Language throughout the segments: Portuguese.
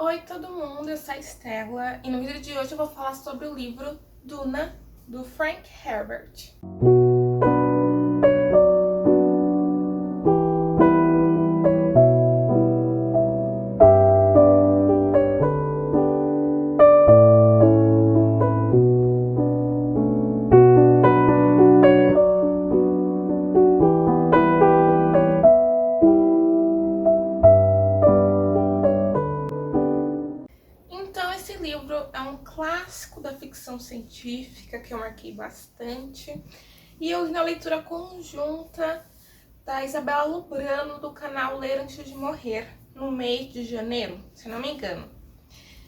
Oi todo mundo, eu sou a Estela e no vídeo de hoje eu vou falar sobre o livro Duna, do Frank Herbert. Então esse livro é um clássico da ficção científica que eu marquei bastante e eu li na leitura conjunta da Isabela Lubrano do canal Ler Antes de Morrer, no mês de janeiro, se não me engano.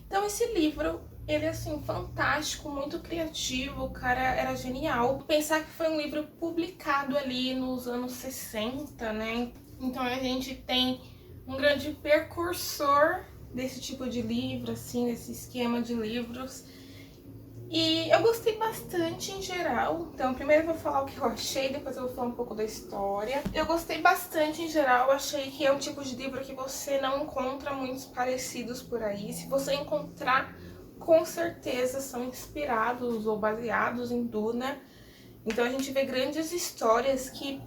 Então esse livro, ele é assim, fantástico, muito criativo, o cara era genial. Pensar que foi um livro publicado ali nos anos 60, né? Então a gente tem um grande precursor desse tipo de livro, assim, desse esquema de livros. E eu gostei bastante em geral. Então primeiro eu vou falar o que eu achei, depois eu vou falar um pouco da história. Eu gostei bastante em geral, achei que é um tipo de livro que você não encontra muitos parecidos por aí. Se você encontrar, com certeza são inspirados ou baseados em Duna. Então a gente vê grandes histórias que,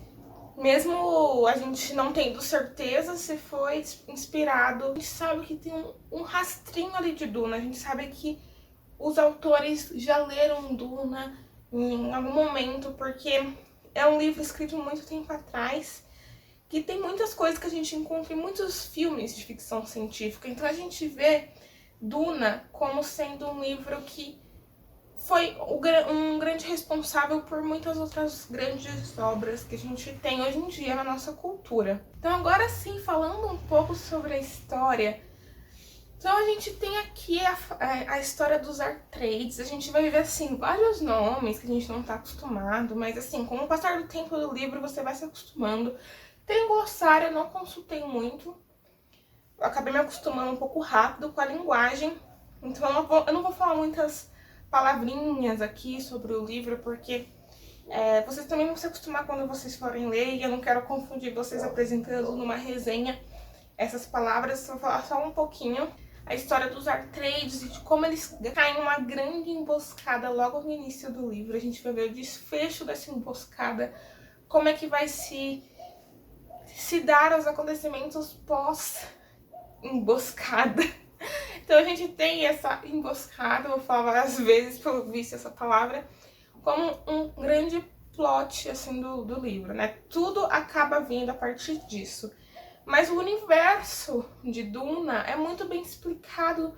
mesmo a gente não tendo certeza se foi inspirado, a gente sabe que tem um rastrinho ali de Duna, a gente sabe que os autores já leram Duna em algum momento, porque é um livro escrito muito tempo atrás, que tem muitas coisas que a gente encontra em muitos filmes de ficção científica. Então a gente vê Duna como sendo um livro que foi um grande responsável por muitas outras grandes obras que a gente tem hoje em dia na nossa cultura. Então agora sim, falando um pouco sobre a história, então a gente tem aqui a história dos Atreides. A gente vai ver assim vários nomes que a gente não tá acostumado, mas assim, com o passar do tempo do livro você vai se acostumando. Tem um glossário, eu não consultei muito, eu acabei me acostumando um pouco rápido com a linguagem, então eu não vou falar muitas palavrinhas aqui sobre o livro, porque vocês também vão se acostumar quando vocês forem ler, e eu não quero confundir vocês apresentando numa resenha essas palavras. Vou falar só um pouquinho a história dos Atreides e de como eles caem numa grande emboscada logo no início do livro. A gente vai ver o desfecho dessa emboscada, como é que vai se dar os acontecimentos pós-emboscada. Então a gente tem essa emboscada, vou falar várias vezes pelo visto essa palavra, como um grande plot assim do livro, né? Tudo acaba vindo a partir disso. Mas o universo de Duna é muito bem explicado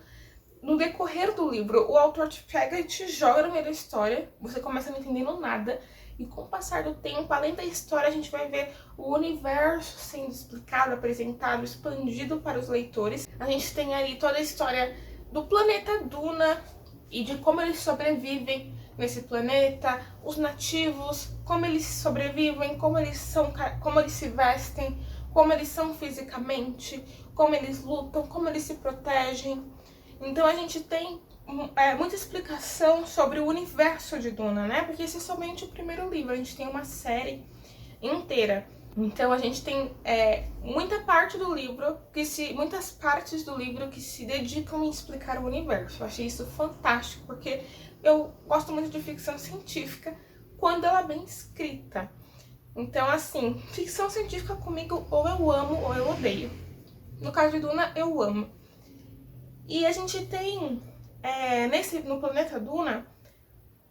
no decorrer do livro. O autor te pega e te joga no meio da história, você começa não entendendo nada, e com o passar do tempo, além da história, a gente vai ver o universo sendo explicado, apresentado, expandido para os leitores. A gente tem ali toda a história do planeta Duna e de como eles sobrevivem nesse planeta, os nativos, como eles sobrevivem, como eles se vestem, como eles são fisicamente, como eles lutam, como eles se protegem. Então a gente tem muita explicação sobre o universo de Duna, né? Porque esse é somente o primeiro livro, a gente tem uma série inteira. Então a gente tem muitas partes do livro que se dedicam em explicar o universo. Eu achei isso fantástico, porque eu gosto muito de ficção científica quando ela é bem escrita. Então assim, ficção científica comigo ou eu amo ou eu odeio. No caso de Duna, eu amo. E a gente tem no planeta Duna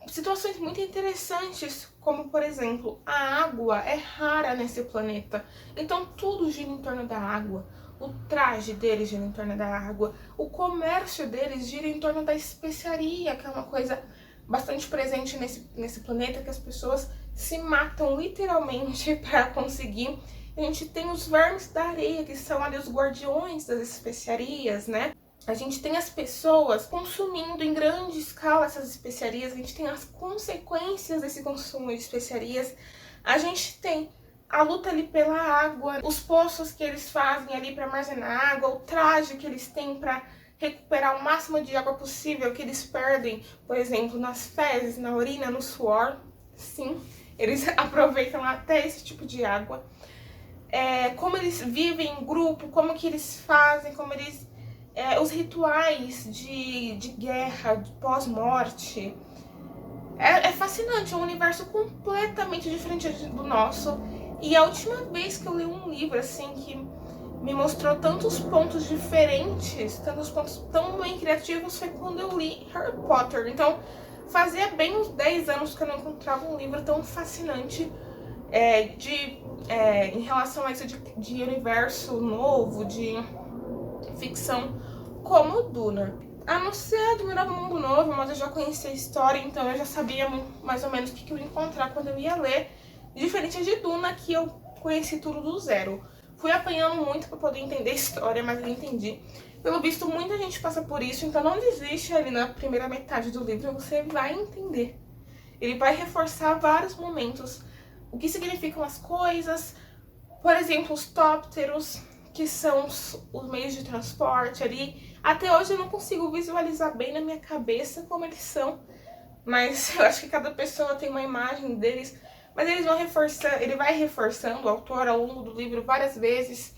situações muito interessantes, como por exemplo, a água é rara nesse planeta, então tudo gira em torno da água. O traje deles gira em torno da água, o comércio deles gira em torno da especiaria, que é uma coisa bastante presente nesse planeta, que as pessoas se matam literalmente para conseguir. A gente tem os vermes da areia, que são ali os guardiões das especiarias, né? A gente tem as pessoas consumindo em grande escala essas especiarias, a gente tem as consequências desse consumo de especiarias, a gente tem a luta ali pela água, os poços que eles fazem ali para armazenar água, o traje que eles têm para recuperar o máximo de água possível que eles perdem, por exemplo, nas fezes, na urina, no suor. Sim, eles aproveitam até esse tipo de água. Como eles vivem em grupo, como que eles fazem, como eles os rituais de guerra, de pós-morte. É fascinante, é um universo completamente diferente do nosso. E a última vez que eu li um livro, assim, que me mostrou tantos pontos diferentes, tantos pontos tão bem criativos, foi quando eu li Harry Potter. Então, fazia bem uns 10 anos que eu não encontrava um livro tão fascinante em relação a isso de universo novo, de ficção, como Duna. A não ser Admirável Mundo Novo, mas eu já conhecia a história, então eu já sabia mais ou menos o que eu ia encontrar quando eu ia ler. Diferente de Duna, que eu conheci tudo do zero. Fui apanhando muito para poder entender a história, mas eu entendi. Pelo visto, muita gente passa por isso, então não desiste ali na primeira metade do livro, você vai entender. Ele vai reforçar vários momentos, o que significam as coisas, por exemplo, os tópteros, que são os meios de transporte ali. Até hoje eu não consigo visualizar bem na minha cabeça como eles são, mas eu acho que cada pessoa tem uma imagem deles. Mas eles vão reforçando, ele vai reforçando, o autor, ao longo do livro, várias vezes,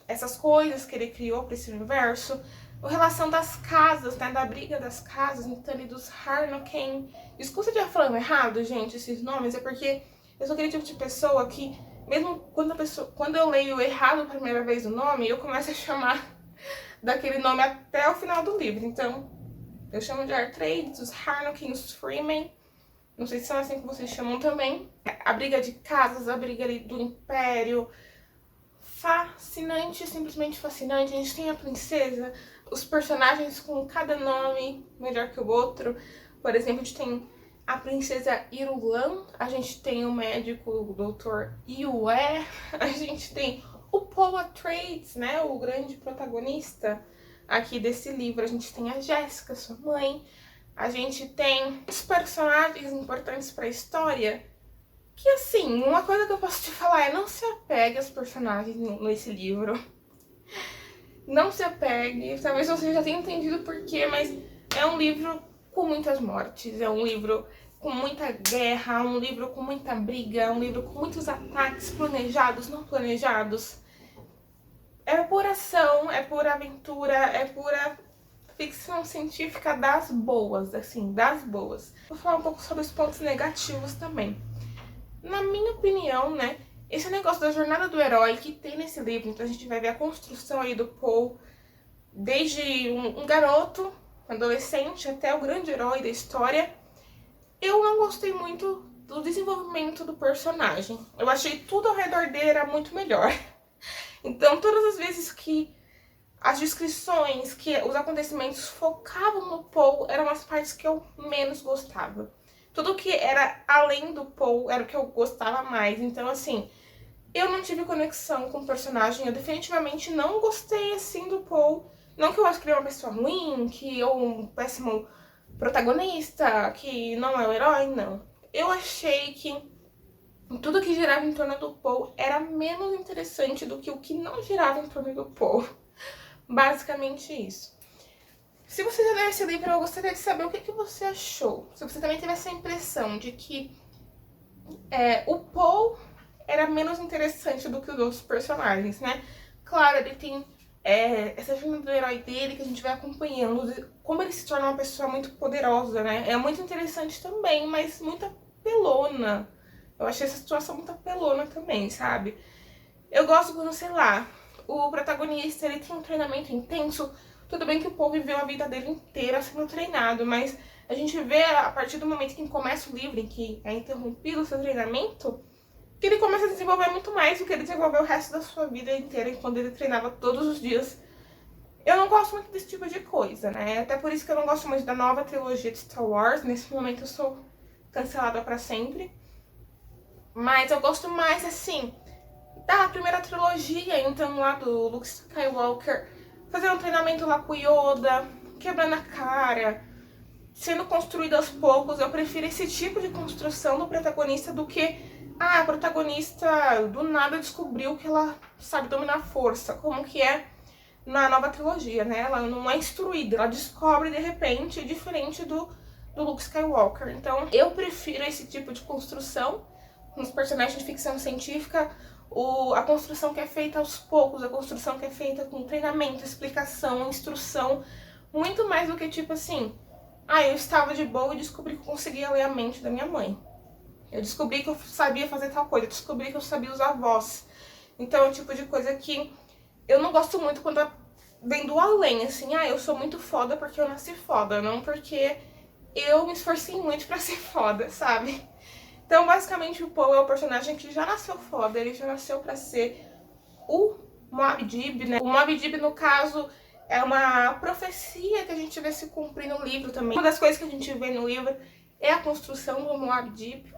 essas coisas que ele criou para esse universo. A relação das casas, né, da briga das casas, então ali dos Harnoken. Desculpa se eu estiver falando errado, gente, esses nomes, é porque eu sou aquele tipo de pessoa que, mesmo quando eu leio errado a primeira vez o nome, eu começo a chamar daquele nome até o final do livro. Então, eu chamo de Atreides, os Harnoken, os Freemen. Não sei se são assim que vocês chamam também. A briga de casas, a briga ali do Império. Fascinante, simplesmente fascinante. A gente tem a princesa, os personagens com cada nome melhor que o outro. Por exemplo, a gente tem a princesa Irulan, a gente tem o médico, o Dr. Yue, a gente tem o Paul Atreides, né, o grande protagonista aqui desse livro. A gente tem a Jéssica, sua mãe. A gente tem os personagens importantes para a história. Que assim, uma coisa que eu posso te falar é não se apegue aos personagens nesse livro. Não se apegue. Talvez você já tenha entendido por quê, mas é um livro com muitas mortes. É um livro com muita guerra, um livro com muita briga, um livro com muitos ataques planejados, não planejados. É pura ação, é pura aventura, é pura ficção científica das boas, assim, das boas. Vou falar um pouco sobre os pontos negativos também. Na minha opinião, né, esse negócio da jornada do herói que tem nesse livro, então a gente vai ver a construção aí do Paul, desde um garoto, um adolescente, até o grande herói da história. Eu não gostei muito do desenvolvimento do personagem. Eu achei tudo ao redor dele era muito melhor. Então, todas as vezes que as descrições, que os acontecimentos focavam no Paul, eram as partes que eu menos gostava. Tudo que era além do Paul era o que eu gostava mais. Então, assim, eu não tive conexão com o personagem. Eu definitivamente não gostei, assim, do Paul. Não que eu acho que ele é uma pessoa ruim, ou um péssimo protagonista, que não é o herói, não. Eu achei que tudo que girava em torno do Paul era menos interessante do que o que não girava em torno do Paul. Basicamente isso. Se você já leu esse livro, eu gostaria de saber o que você achou. Se você também teve essa impressão de que o Paul era menos interessante do que os outros personagens, né? Claro, ele tem essa jornada do herói dele que a gente vai acompanhando, como ele se torna uma pessoa muito poderosa, né? É muito interessante também, mas muito apelona. Eu achei essa situação muito apelona também, sabe? Eu gosto quando, sei lá, o protagonista ele tem um treinamento intenso. Tudo bem que o Paul viveu a vida dele inteira sendo treinado, mas a gente vê a partir do momento que começa o livro, em que é interrompido o seu treinamento, que ele começa a desenvolver muito mais do que ele desenvolveu o resto da sua vida inteira, enquanto ele treinava todos os dias. Eu não gosto muito desse tipo de coisa, né? Até por isso que eu não gosto muito da nova trilogia de Star Wars. Nesse momento eu sou cancelada pra sempre. Mas eu gosto mais, assim, da primeira trilogia, então, lá do Luke Skywalker, fazendo um treinamento lá com o Yoda, quebrando a cara, sendo construído aos poucos. Eu prefiro esse tipo de construção do protagonista do que a protagonista do nada descobriu que ela sabe dominar a força, como que é na nova trilogia, né? Ela não é instruída, ela descobre de repente, diferente do Luke Skywalker. Então, eu prefiro esse tipo de construção nos personagens de ficção científica. a construção que é feita aos poucos, a construção que é feita com treinamento, explicação, instrução, muito mais do que tipo assim, eu estava de boa e descobri que eu conseguia ler a mente da minha mãe. Eu descobri que eu sabia fazer tal coisa, eu descobri que eu sabia usar a voz. Então é o tipo de coisa que eu não gosto muito quando vem do além, assim, eu sou muito foda porque eu nasci foda, não porque eu me esforcei muito pra ser foda, sabe? Então, basicamente, o Paul é o personagem que já nasceu foda, ele já nasceu pra ser o Muad'Dib, né? O Muad'Dib, no caso, é uma profecia que a gente vê se cumprir no livro também. Uma das coisas que a gente vê no livro é a construção do Muad'Dib.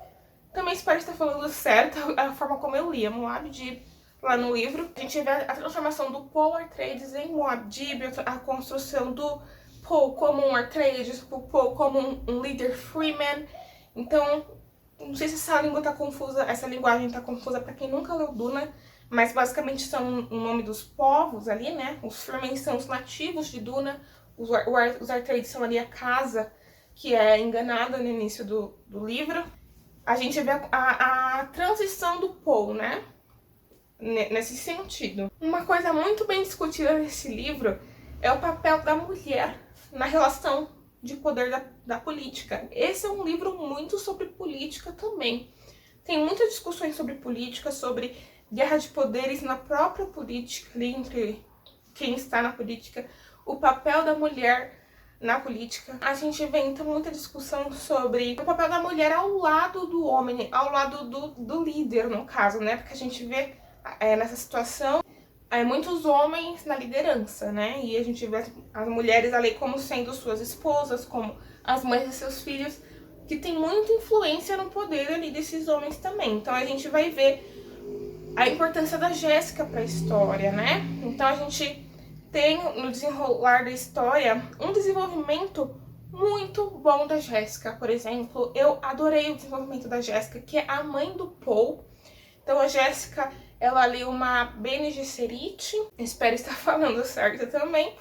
Também espero estar falando certo a forma como eu li Muad'Dib lá no livro. A gente vê a transformação do Paul Atreides em Muad'Dib, a construção do Paul como um Atreides, o Paul como um líder Freeman. Então, não sei se essa língua tá confusa, essa linguagem tá confusa pra quem nunca leu Duna, mas basicamente são o nome dos povos ali, né? Os Fremen são os nativos de Duna, os Atreides são ali a casa que é enganada no início do livro. A gente vê a transição do Paul, né? Nesse sentido. Uma coisa muito bem discutida nesse livro é o papel da mulher na relação de poder da política. Esse é um livro muito sobre política também. Tem muitas discussões sobre política, sobre guerra de poderes na própria política, ali entre quem está na política, o papel da mulher na política. A gente vê então muita discussão sobre o papel da mulher ao lado do homem, ao lado do líder, no caso, né? Porque a gente vê nessa situação muitos homens na liderança, né? E a gente vê as mulheres ali como sendo suas esposas, como as mães de seus filhos, que tem muita influência no poder ali desses homens também. Então a gente vai ver a importância da Jéssica para a história, né? Então a gente tem no desenrolar da história um desenvolvimento muito bom da Jéssica. Por exemplo, eu adorei o desenvolvimento da Jéssica, que é a mãe do Paul. Então a Jéssica, ela lê uma Bene Gesserit, espero estar falando certo também,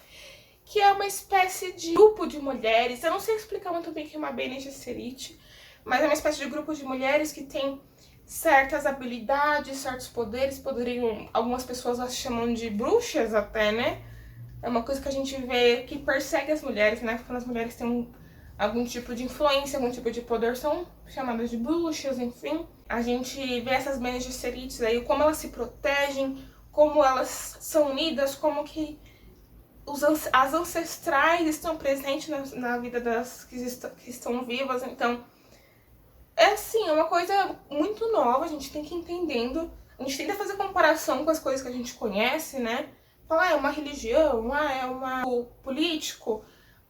que é uma espécie de grupo de mulheres. Eu não sei explicar muito bem o que é uma Bene Gesserit, mas é uma espécie de grupo de mulheres que tem certas habilidades, certos poderes, algumas pessoas as chamam de bruxas até, né? É uma coisa que a gente vê que persegue as mulheres, né? Quando as mulheres têm algum tipo de influência, algum tipo de poder, são chamadas de bruxas, enfim. A gente vê essas Bene Gesserits aí, como elas se protegem, como elas são unidas, como que as ancestrais estão presentes na vida das que estão vivas. Então, é assim, é uma coisa muito nova, a gente tem que ir entendendo. A gente tenta fazer comparação com as coisas que a gente conhece, né? Falar, é uma religião, é uma político.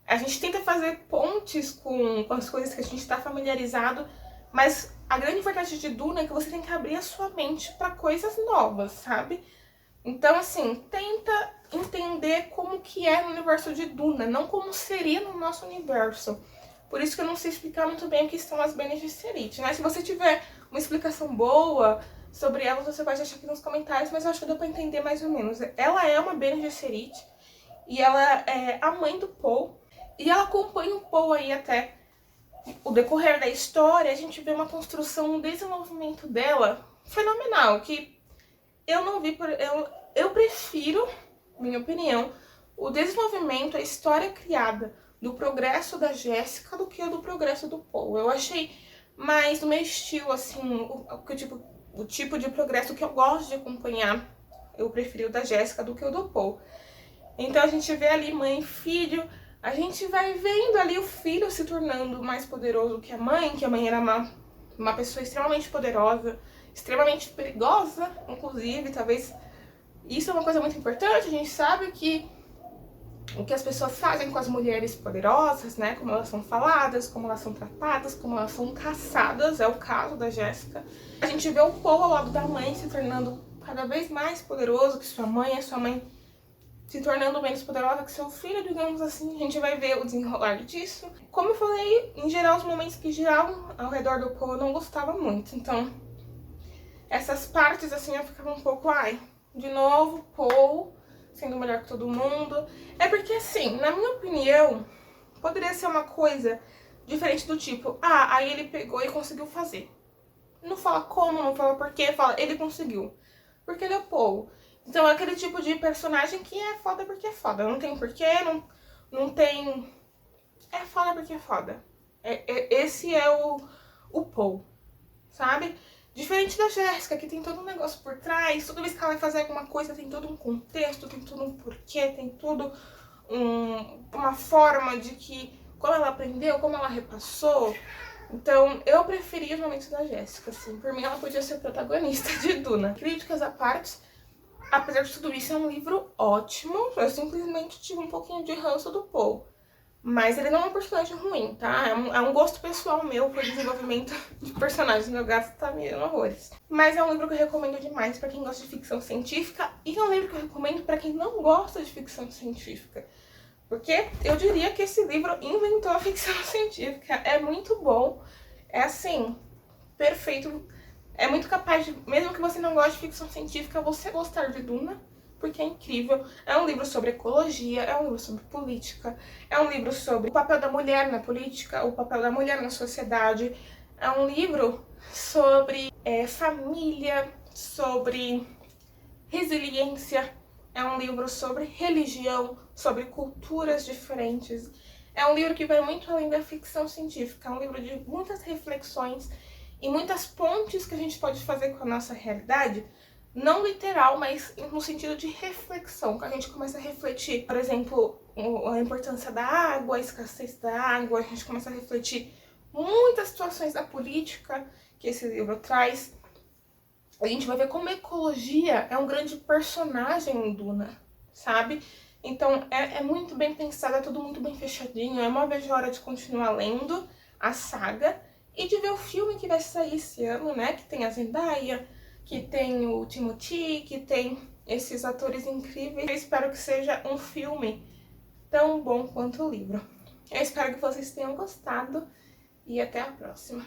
A gente tenta fazer pontes com as coisas que a gente está familiarizado, mas a grande verdade de Duna é que você tem que abrir a sua mente para coisas novas, sabe? Então, assim, tenta entender como que é no universo de Duna, não como seria no nosso universo. Por isso que eu não sei explicar muito bem o que são as Bene Gesserit, né? Se você tiver uma explicação boa sobre elas, você pode deixar aqui nos comentários, mas eu acho que deu pra entender mais ou menos. Ela é uma Bene Gesserit e ela é a mãe do Paul, e ela acompanha o Paul aí até o decorrer da história. A gente vê uma construção, um desenvolvimento dela fenomenal, que eu não vi eu prefiro, minha opinião, o desenvolvimento, a história criada do progresso da Jéssica do que do progresso do Paul. Eu achei mais do meu estilo, assim, o tipo de progresso que eu gosto de acompanhar. Eu preferi o da Jéssica do que o do Paul. Então a gente vê ali mãe e filho, a gente vai vendo ali o filho se tornando mais poderoso que a mãe era uma pessoa extremamente poderosa, extremamente perigosa, inclusive, talvez isso é uma coisa muito importante. A gente sabe que o que as pessoas fazem com as mulheres poderosas, né, como elas são faladas, como elas são tratadas, como elas são caçadas, é o caso da Jéssica. A gente vê o Paul ao lado da mãe se tornando cada vez mais poderoso que sua mãe, a sua mãe se tornando menos poderosa que seu filho, digamos assim. A gente vai ver o desenrolar disso. Como eu falei, em geral, os momentos que giravam ao redor do Paul eu não gostava muito. Então, essas partes, assim, eu ficava um pouco, de novo, Paul sendo melhor que todo mundo. É porque, assim, na minha opinião, poderia ser uma coisa diferente do tipo, aí ele pegou e conseguiu fazer. Não fala como, não fala porquê, fala, ele conseguiu. porque ele é o Paul. Então é aquele tipo de personagem que é foda porque é foda. Não tem porquê, não tem... É foda porque é foda. Esse é o Paul, sabe? Diferente da Jéssica, que tem todo um negócio por trás. Toda vez que ela vai fazer alguma coisa, tem todo um contexto, tem todo um porquê, tem tudo uma forma de que... Como ela aprendeu, como ela repassou. Então, eu preferi os momentos da Jéssica, assim. Por mim, ela podia ser protagonista de Duna. Críticas à parte, apesar de tudo isso, é um livro ótimo. Eu simplesmente tive um pouquinho de ranço do Paul. Mas ele não é um personagem ruim, tá? É um gosto pessoal meu por desenvolvimento de personagens. Meu gato tá me dando horrores. Mas é um livro que eu recomendo demais pra quem gosta de ficção científica. E é um livro que eu recomendo pra quem não gosta de ficção científica. Porque eu diria que esse livro inventou a ficção científica. É muito bom. É assim, perfeito. É muito capaz de, mesmo que você não goste de ficção científica, você gostar de Duna. Porque é incrível. É um livro sobre ecologia, é um livro sobre política, é um livro sobre o papel da mulher na política, o papel da mulher na sociedade. É um livro sobre família, sobre resiliência. É um livro sobre religião, sobre culturas diferentes. É um livro que vai muito além da ficção científica. É um livro de muitas reflexões e muitas pontes que a gente pode fazer com a nossa realidade. Não literal, mas no sentido de reflexão, que a gente começa a refletir, por exemplo, a importância da água, a escassez da água, a gente começa a refletir muitas situações da política que esse livro traz. A gente vai ver como a ecologia é um grande personagem em Duna, sabe? Então é muito bem pensado, é tudo muito bem fechadinho, é uma vez a hora de continuar lendo a saga e de ver o filme que vai sair esse ano, né? Que tem a Zendaya, que tem o Timothée, que tem esses atores incríveis. Eu espero que seja um filme tão bom quanto o livro. Eu espero que vocês tenham gostado e até a próxima.